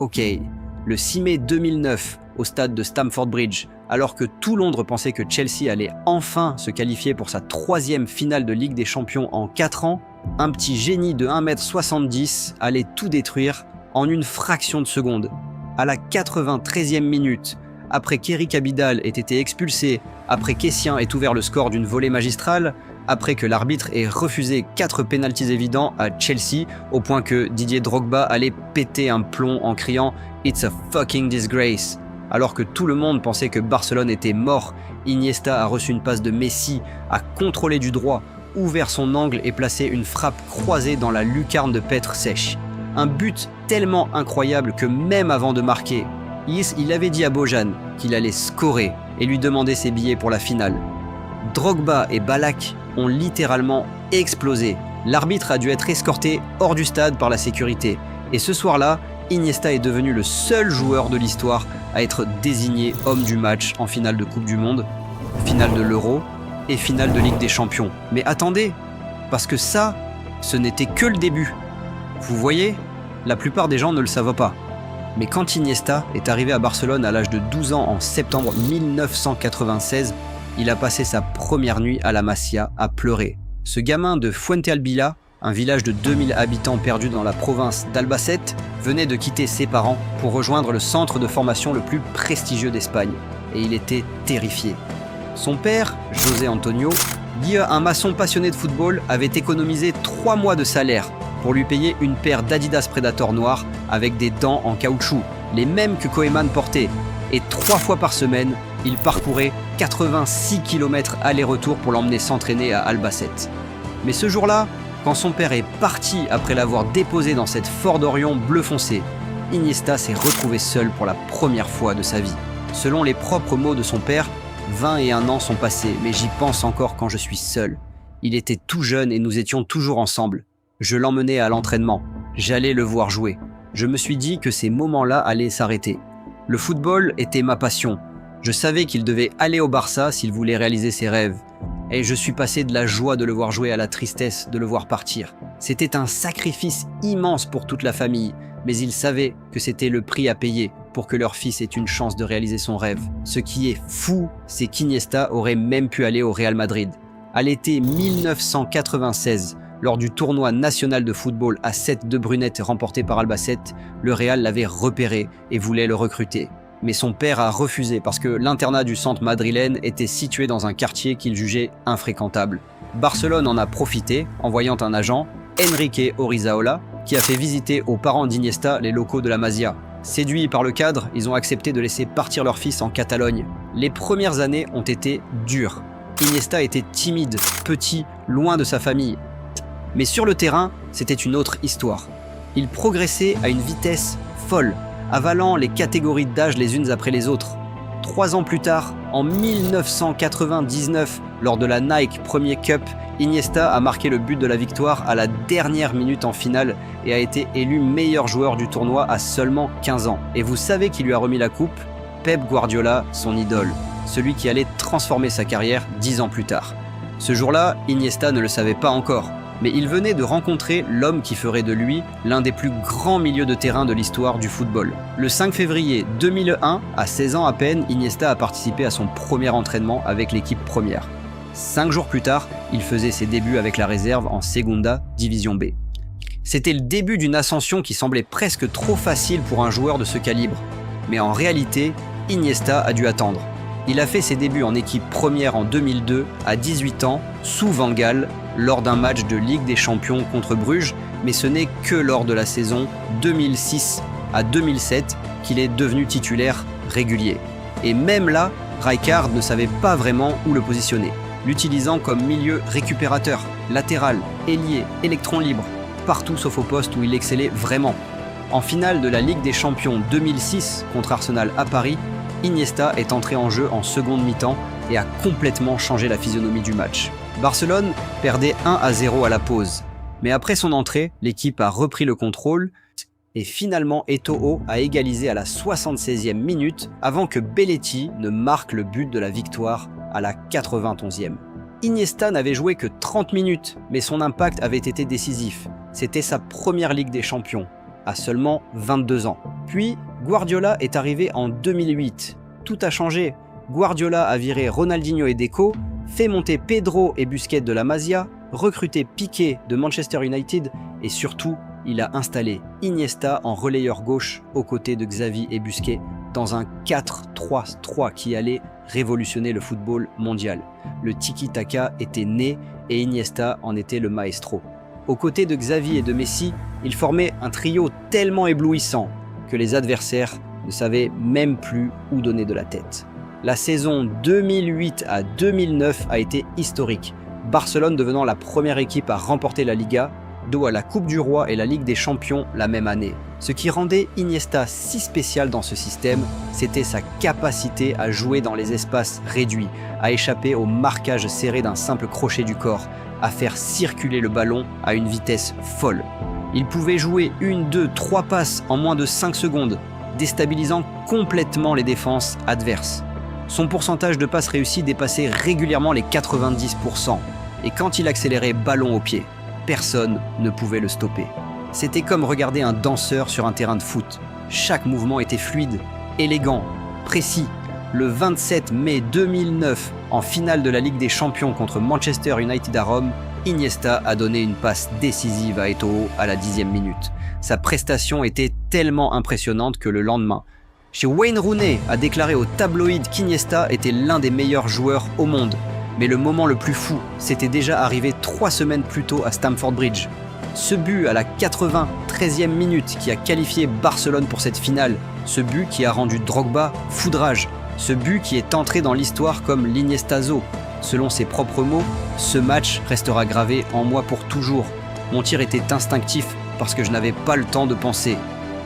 Ok, le 6 mai 2009, au stade de Stamford Bridge, alors que tout Londres pensait que Chelsea allait enfin se qualifier pour sa 3e finale de Ligue des Champions en 4 ans, un petit génie de 1m70 allait tout détruire en une fraction de seconde. À la 93e minute, après qu'Eric Abidal ait été expulsé, après qu'Essien ait ouvert le score d'une volée magistrale, après que l'arbitre ait refusé 4 pénaltys évidents à Chelsea, au point que Didier Drogba allait péter un plomb en criant « It's a fucking disgrace ». Alors que tout le monde pensait que Barcelone était mort, Iniesta a reçu une passe de Messi, a contrôlé du droit, ouvert son angle et placé une frappe croisée dans la lucarne de Petr Cech. Un but tellement incroyable que même avant de marquer, il avait dit à Bojan qu'il allait scorer et lui demander ses billets pour la finale. Drogba et Ballack ont littéralement explosé. L'arbitre a dû être escorté hors du stade par la sécurité. Et ce soir-là, Iniesta est devenu le seul joueur de l'histoire à être désigné homme du match en finale de Coupe du Monde, finale de l'Euro et finale de Ligue des Champions. Mais attendez, parce que ça, ce n'était que le début. Vous voyez, la plupart des gens ne le savent pas. Mais quand Iniesta est arrivé à Barcelone à l'âge de 12 ans en septembre 1996, il a passé sa première nuit à la Masia à pleurer. Ce gamin de Fuentealbilla, un village de 2000 habitants perdu dans la province d'Albacete, venait de quitter ses parents pour rejoindre le centre de formation le plus prestigieux d'Espagne. Et il était terrifié. Son père, José Antonio, dit un maçon passionné de football, avait économisé 3 mois de salaire pour lui payer une paire d'Adidas Predator noires avec des dents en caoutchouc, les mêmes que Koeman portait. Et 3 fois par semaine, il parcourait 86 km aller-retour pour l'emmener s'entraîner à Albacete. Mais ce jour-là, quand son père est parti après l'avoir déposé dans cette Ford Orion bleu foncé, Iniesta s'est retrouvé seul pour la première fois de sa vie. Selon les propres mots de son père, 21 ans sont passés, mais j'y pense encore quand je suis seul. Il était tout jeune et nous étions toujours ensemble. Je l'emmenais à l'entraînement. J'allais le voir jouer. Je me suis dit que ces moments-là allaient s'arrêter. Le football était ma passion. Je savais qu'il devait aller au Barça s'il voulait réaliser ses rêves. Et je suis passé de la joie de le voir jouer à la tristesse de le voir partir. C'était un sacrifice immense pour toute la famille, mais ils savaient que c'était le prix à payer pour que leur fils ait une chance de réaliser son rêve. Ce qui est fou, c'est qu'Iniesta aurait même pu aller au Real Madrid. À l'été 1996, lors du tournoi national de football à 7 de Brunette remporté par Albacete, le Real l'avait repéré et voulait le recruter. Mais son père a refusé parce que l'internat du centre madrilène était situé dans un quartier qu'il jugeait infréquentable. Barcelone en a profité en voyant un agent, Enrique Orizaola, qui a fait visiter aux parents d'Iniesta les locaux de la Masia. Séduits par le cadre, ils ont accepté de laisser partir leur fils en Catalogne. Les premières années ont été dures. Iniesta était timide, petit, loin de sa famille. Mais sur le terrain, c'était une autre histoire. Il progressait à une vitesse folle, avalant les catégories d'âge les unes après les autres. 3 ans plus tard, en 1999, lors de la Nike Premier Cup, Iniesta a marqué le but de la victoire à la dernière minute en finale et a été élu meilleur joueur du tournoi à seulement 15 ans. Et vous savez qui lui a remis la coupe? Pep Guardiola, son idole, celui qui allait transformer sa carrière 10 ans plus tard. Ce jour-là, Iniesta ne le savait pas encore, mais il venait de rencontrer l'homme qui ferait de lui l'un des plus grands milieux de terrain de l'histoire du football. Le 5 février 2001, à 16 ans à peine, Iniesta a participé à son premier entraînement avec l'équipe première. 5 jours plus tard, il faisait ses débuts avec la réserve en Segunda Division B. C'était le début d'une ascension qui semblait presque trop facile pour un joueur de ce calibre. Mais en réalité, Iniesta a dû attendre. Il a fait ses débuts en équipe première en 2002, à 18 ans, sous Van Gaal, lors d'un match de Ligue des Champions contre Bruges, mais ce n'est que lors de la saison 2006 à 2007 qu'il est devenu titulaire régulier. Et même là, Rijkaard ne savait pas vraiment où le positionner, l'utilisant comme milieu récupérateur, latéral, ailier, électron libre, partout sauf au poste où il excellait vraiment. En finale de la Ligue des Champions 2006 contre Arsenal à Paris, Iniesta est entré en jeu en seconde mi-temps et a complètement changé la physionomie du match. Barcelone perdait 1-0 à la pause, mais après son entrée, l'équipe a repris le contrôle et finalement Eto'o a égalisé à la 76e minute avant que Belletti ne marque le but de la victoire à la 91e. Iniesta n'avait joué que 30 minutes, mais son impact avait été décisif. C'était sa première Ligue des Champions. à seulement 22 ans. Puis, Guardiola est arrivé en 2008. Tout a changé. Guardiola a viré Ronaldinho et Deco, fait monter Pedro et Busquets de la Masia, recruté Piqué de Manchester United et surtout, il a installé Iniesta en relayeur gauche aux côtés de Xavi et Busquets dans un 4-3-3 qui allait révolutionner le football mondial. Le tiki-taka était né et Iniesta en était le maestro. Aux côtés de Xavi et de Messi, il formait un trio tellement éblouissant que les adversaires ne savaient même plus où donner de la tête. La saison 2008 à 2009 a été historique, Barcelone devenant la première équipe à remporter la Liga, dos à la Coupe du Roi et la Ligue des Champions la même année. Ce qui rendait Iniesta si spécial dans ce système, c'était sa capacité à jouer dans les espaces réduits, à échapper au marquage serré d'un simple crochet du corps, à faire circuler le ballon à une vitesse folle. Il pouvait jouer 1, 2, 3 passes en moins de 5 secondes, déstabilisant complètement les défenses adverses. Son pourcentage de passes réussies dépassait régulièrement les 90%, et quand il accélérait ballon au pied, personne ne pouvait le stopper. C'était comme regarder un danseur sur un terrain de foot. Chaque mouvement était fluide, élégant, précis. Le 27 mai 2009, en finale de la Ligue des Champions contre Manchester United à Rome, Iniesta a donné une passe décisive à Eto'o à la 10e minute. Sa prestation était tellement impressionnante que le lendemain, chez Wayne Rooney a déclaré au tabloïd qu'Iniesta était l'un des meilleurs joueurs au monde. Mais le moment le plus fou, c'était déjà arrivé 3 semaines plus tôt à Stamford Bridge. Ce but à la 93e minute qui a qualifié Barcelone pour cette finale, ce but qui a rendu Drogba foudrage, ce but qui est entré dans l'histoire comme l'Iniestazo. Selon ses propres mots, ce match restera gravé en moi pour toujours. Mon tir était instinctif parce que je n'avais pas le temps de penser.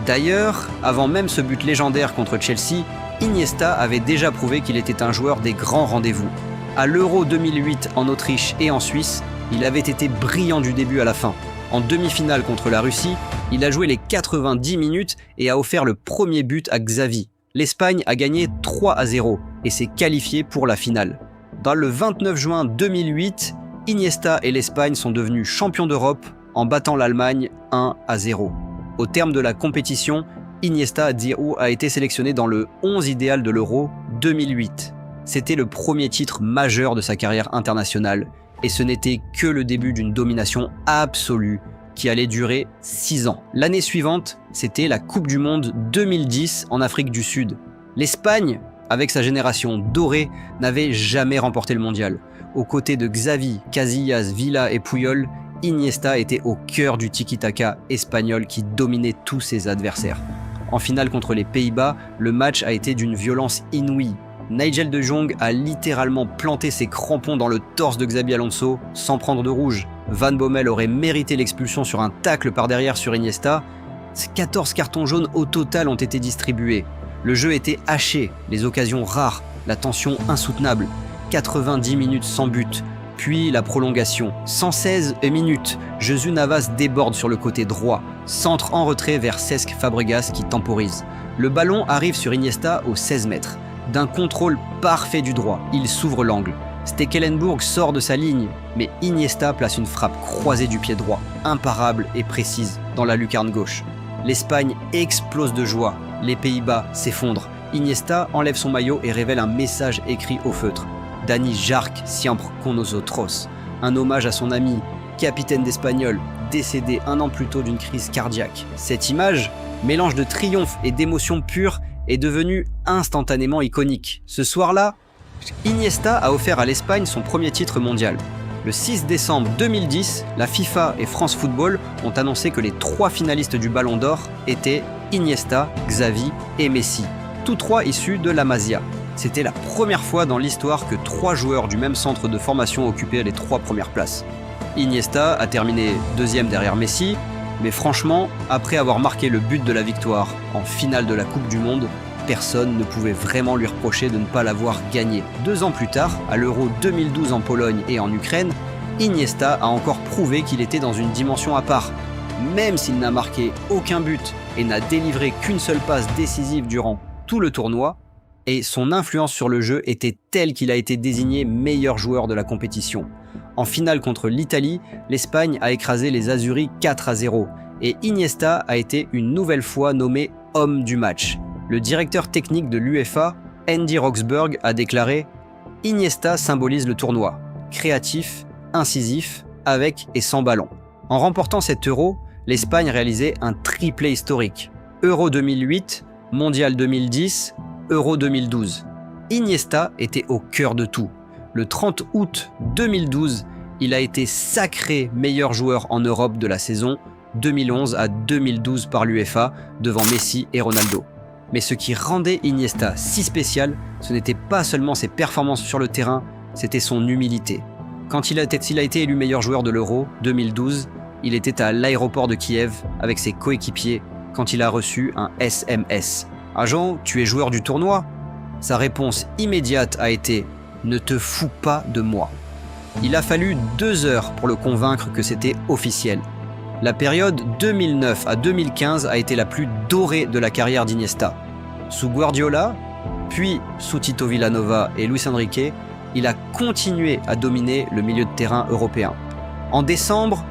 D'ailleurs, avant même ce but légendaire contre Chelsea, Iniesta avait déjà prouvé qu'il était un joueur des grands rendez-vous. À l'Euro 2008 en Autriche et en Suisse, il avait été brillant du début à la fin. En demi-finale contre la Russie, il a joué les 90 minutes et a offert le premier but à Xavi. L'Espagne a gagné 3-0 et s'est qualifiée pour la finale. Dans le 29 juin 2008, Iniesta et l'Espagne sont devenus champions d'Europe en battant l'Allemagne 1-0. Au terme de la compétition, Iniesta a été sélectionné dans le 11 idéal de l'Euro 2008. C'était le premier titre majeur de sa carrière internationale et ce n'était que le début d'une domination absolue qui allait durer 6 ans. L'année suivante, c'était la Coupe du Monde 2010 en Afrique du Sud. L'Espagne, avec sa génération dorée, n'avait jamais remporté le mondial. Aux côtés de Xavi, Casillas, Villa et Puyol, Iniesta était au cœur du tiki-taka espagnol qui dominait tous ses adversaires. En finale contre les Pays-Bas, le match a été d'une violence inouïe. Nigel de Jong a littéralement planté ses crampons dans le torse de Xabi Alonso sans prendre de rouge. Van Bommel aurait mérité l'expulsion sur un tacle par derrière sur Iniesta. 14 cartons jaunes au total ont été distribués. Le jeu était haché, les occasions rares, la tension insoutenable. 90 minutes sans but. Puis la prolongation. 116 minutes. Jesús Navas déborde sur le côté droit. Centre en retrait vers Cesc Fabregas qui temporise. Le ballon arrive sur Iniesta aux 16 mètres. D'un contrôle parfait du droit, il s'ouvre l'angle. Stekelenburg sort de sa ligne, mais Iniesta place une frappe croisée du pied droit, imparable et précise, dans la lucarne gauche. L'Espagne explose de joie. Les Pays-Bas s'effondrent. Iniesta enlève son maillot et révèle un message écrit au feutre. Dani Jarc siempre con nosotros. Un hommage à son ami, capitaine d'Espagnol, décédé 1 an plus tôt d'une crise cardiaque. Cette image, mélange de triomphe et d'émotion pure, est devenue instantanément iconique. Ce soir-là, Iniesta a offert à l'Espagne son premier titre mondial. Le 6 décembre 2010, la FIFA et France Football ont annoncé que les 3 finalistes du Ballon d'Or étaient Iniesta, Xavi et Messi, tous 3 issus de la Masia. C'était la première fois dans l'histoire que 3 joueurs du même centre de formation occupaient les 3 premières places. Iniesta a terminé 2e derrière Messi, mais franchement, après avoir marqué le but de la victoire en finale de la Coupe du Monde, personne ne pouvait vraiment lui reprocher de ne pas l'avoir gagné. 2 ans plus tard, à l'Euro 2012 en Pologne et en Ukraine, Iniesta a encore prouvé qu'il était dans une dimension à part. Même s'il n'a marqué aucun but et n'a délivré qu'une seule passe décisive durant tout le tournoi, et son influence sur le jeu était telle qu'il a été désigné meilleur joueur de la compétition. En finale contre l'Italie, l'Espagne a écrasé les Azuris 4-0 et Iniesta a été une nouvelle fois nommé homme du match. Le directeur technique de l'UEFA, Andy Roxburgh, a déclaré « Iniesta symbolise le tournoi, créatif, incisif, avec et sans ballon ». En remportant cet Euro, l'Espagne réalisait un triplé historique. Euro 2008, Mondial 2010, Euro 2012. Iniesta était au cœur de tout. Le 30 août 2012, il a été sacré meilleur joueur en Europe de la saison 2011 à 2012 par l'UEFA devant Messi et Ronaldo. Mais ce qui rendait Iniesta si spécial, ce n'était pas seulement ses performances sur le terrain, c'était son humilité. Quand il a été élu meilleur joueur de l'Euro 2012, il était à l'aéroport de Kiev avec ses coéquipiers quand il a reçu un SMS. « Agent, tu es joueur du tournoi ?» Sa réponse immédiate a été « Ne te fous pas de moi ». Il a fallu 2 heures pour le convaincre que c'était officiel. La période 2009 à 2015 a été la plus dorée de la carrière d'Iniesta. Sous Guardiola, puis sous Tito Villanova et Luis Enrique, il a continué à dominer le milieu de terrain européen. En décembre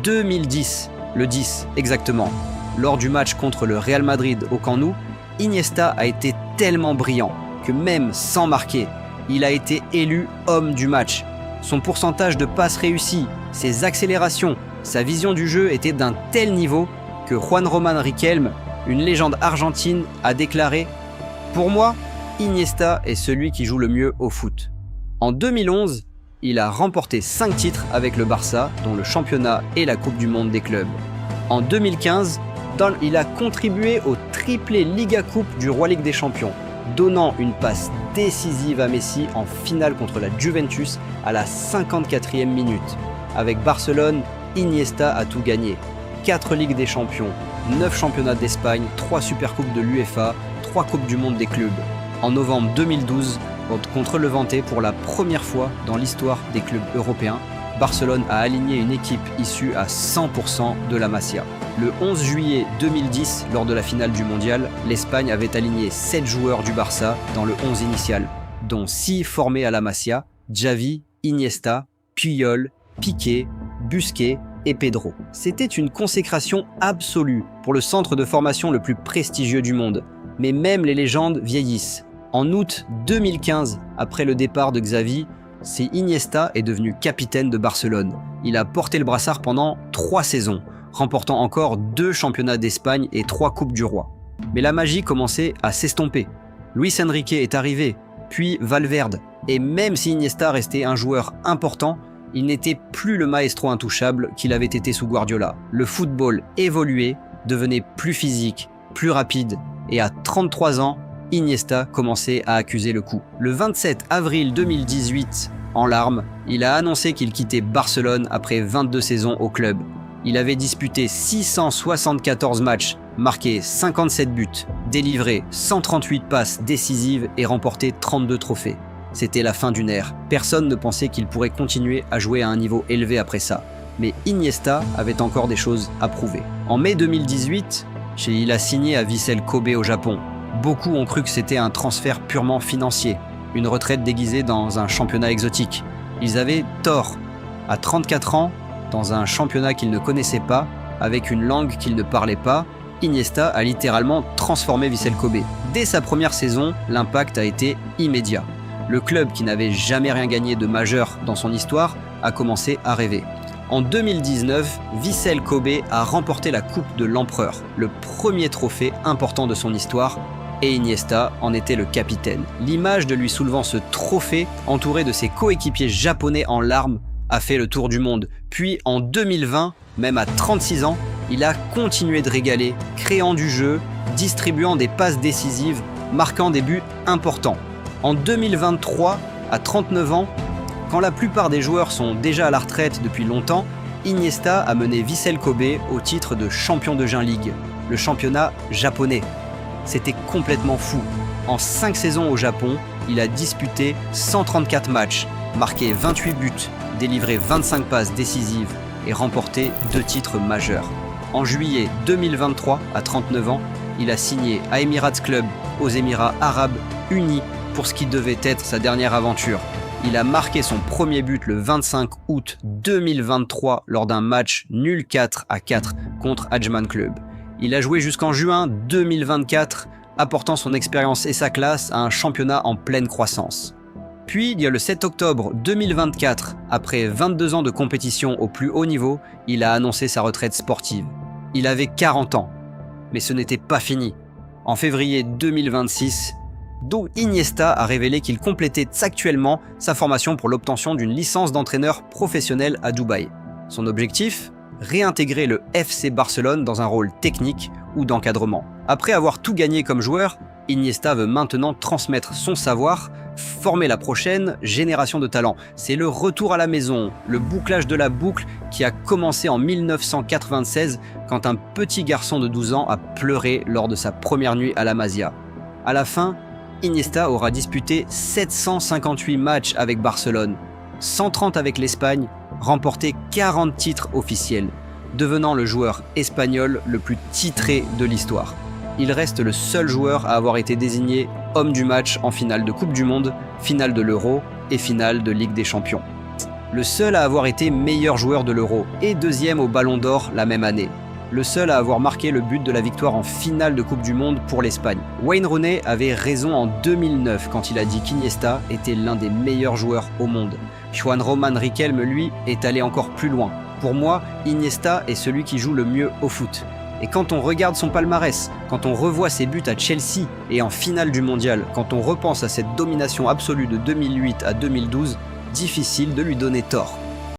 2010, le 10 exactement, lors du match contre le Real Madrid au Camp Nou, Iniesta a été tellement brillant que même sans marquer, il a été élu homme du match. Son pourcentage de passes réussies, ses accélérations, sa vision du jeu étaient d'un tel niveau que Juan Román Riquelme, une légende argentine, a déclaré « Pour moi, Iniesta est celui qui joue le mieux au foot ». En 2011, il a remporté 5 titres avec le Barça, dont le championnat et la Coupe du Monde des clubs. En 2015, il a contribué au triplé Liga Coupe du Roi Ligue des Champions, donnant une passe décisive à Messi en finale contre la Juventus à la 54e minute. Avec Barcelone, Iniesta a tout gagné. 4 Ligues des Champions, 9 championnats d'Espagne, 3 Supercoupes de l'UEFA, 3 Coupes du Monde des clubs. En novembre 2012, contre Levante, pour la première fois dans l'histoire des clubs européens, Barcelone a aligné une équipe issue à 100% de la Masia. Le 11 juillet 2010, lors de la finale du Mondial, l'Espagne avait aligné 7 joueurs du Barça dans le 11 initial, dont 6 formés à la Masia, Xavi, Iniesta, Puyol, Piqué, Busquets et Pedro. C'était une consécration absolue pour le centre de formation le plus prestigieux du monde. Mais même les légendes vieillissent. En août 2015, après le départ de Xavi, Iniesta est devenu capitaine de Barcelone. Il a porté le brassard pendant 3 saisons, remportant encore 2 championnats d'Espagne et 3 Coupes du Roi. Mais la magie commençait à s'estomper. Luis Enrique est arrivé, puis Valverde. Et même si Iniesta restait un joueur important, il n'était plus le maestro intouchable qu'il avait été sous Guardiola. Le football évoluait, devenait plus physique, plus rapide, et à 33 ans, Iniesta commençait à accuser le coup. Le 27 avril 2018, en larmes, il a annoncé qu'il quittait Barcelone après 22 saisons au club. Il avait disputé 674 matchs, marqué 57 buts, délivré 138 passes décisives et remporté 32 trophées. C'était la fin d'une ère. Personne ne pensait qu'il pourrait continuer à jouer à un niveau élevé après ça. Mais Iniesta avait encore des choses à prouver. En mai 2018, il a signé à Vissel Kobe au Japon. Beaucoup ont cru que c'était un transfert purement financier, une retraite déguisée dans un championnat exotique. Ils avaient tort. À 34 ans, dans un championnat qu'ils ne connaissaient pas, avec une langue qu'ils ne parlaient pas, Iniesta a littéralement transformé Vissel Kobe. Dès sa première saison, l'impact a été immédiat. Le club qui n'avait jamais rien gagné de majeur dans son histoire a commencé à rêver. En 2019, Vissel Kobe a remporté la Coupe de l'Empereur, le premier trophée important de son histoire, et Iniesta en était le capitaine. L'image de lui soulevant ce trophée, entouré de ses coéquipiers japonais en larmes, a fait le tour du monde. Puis en 2020, même à 36 ans, il a continué de régaler, créant du jeu, distribuant des passes décisives, marquant des buts importants. En 2023, à 39 ans, quand la plupart des joueurs sont déjà à la retraite depuis longtemps, Iniesta a mené Vissel Kobe au titre de champion de J-League, le championnat japonais. C'était complètement fou. En 5 saisons au Japon, il a disputé 134 matchs, marqué 28 buts, délivré 25 passes décisives et remporté 2 titres majeurs. En juillet 2023, à 39 ans, il a signé à Emirates Club aux Émirats Arabes Unis pour ce qui devait être sa dernière aventure. Il a marqué son premier but le 25 août 2023 lors d'un match nul 4-4 contre Ajman Club. Il a joué jusqu'en juin 2024, apportant son expérience et sa classe à un championnat en pleine croissance. Puis, il y a le 7 octobre 2024, après 22 ans de compétition au plus haut niveau, il a annoncé sa retraite sportive. Il avait 40 ans, mais ce n'était pas fini. En février 2026, Iniesta a révélé qu'il complétait actuellement sa formation pour l'obtention d'une licence d'entraîneur professionnel à Dubaï. Son objectif ? Réintégrer le FC Barcelone dans un rôle technique ou d'encadrement. Après avoir tout gagné comme joueur, Iniesta veut maintenant transmettre son savoir, former la prochaine génération de talents. C'est le retour à la maison, le bouclage de la boucle qui a commencé en 1996 quand un petit garçon de 12 ans a pleuré lors de sa première nuit à la Masia. À la fin, Iniesta aura disputé 758 matchs avec Barcelone, 130 avec l'Espagne, remporté 40 titres officiels, devenant le joueur espagnol le plus titré de l'histoire. Il reste le seul joueur à avoir été désigné homme du match en finale de Coupe du Monde, finale de l'Euro et finale de Ligue des Champions. Le seul à avoir été meilleur joueur de l'Euro et deuxième au Ballon d'Or la même année. Le seul à avoir marqué le but de la victoire en finale de Coupe du Monde pour l'Espagne. Wayne Rooney avait raison en 2009 quand il a dit qu'Iniesta était l'un des meilleurs joueurs au monde. Juan Román Riquelme, lui, est allé encore plus loin. Pour moi, Iniesta est celui qui joue le mieux au foot. Et quand on regarde son palmarès, quand on revoit ses buts à Chelsea et en finale du mondial, quand on repense à cette domination absolue de 2008 à 2012, difficile de lui donner tort.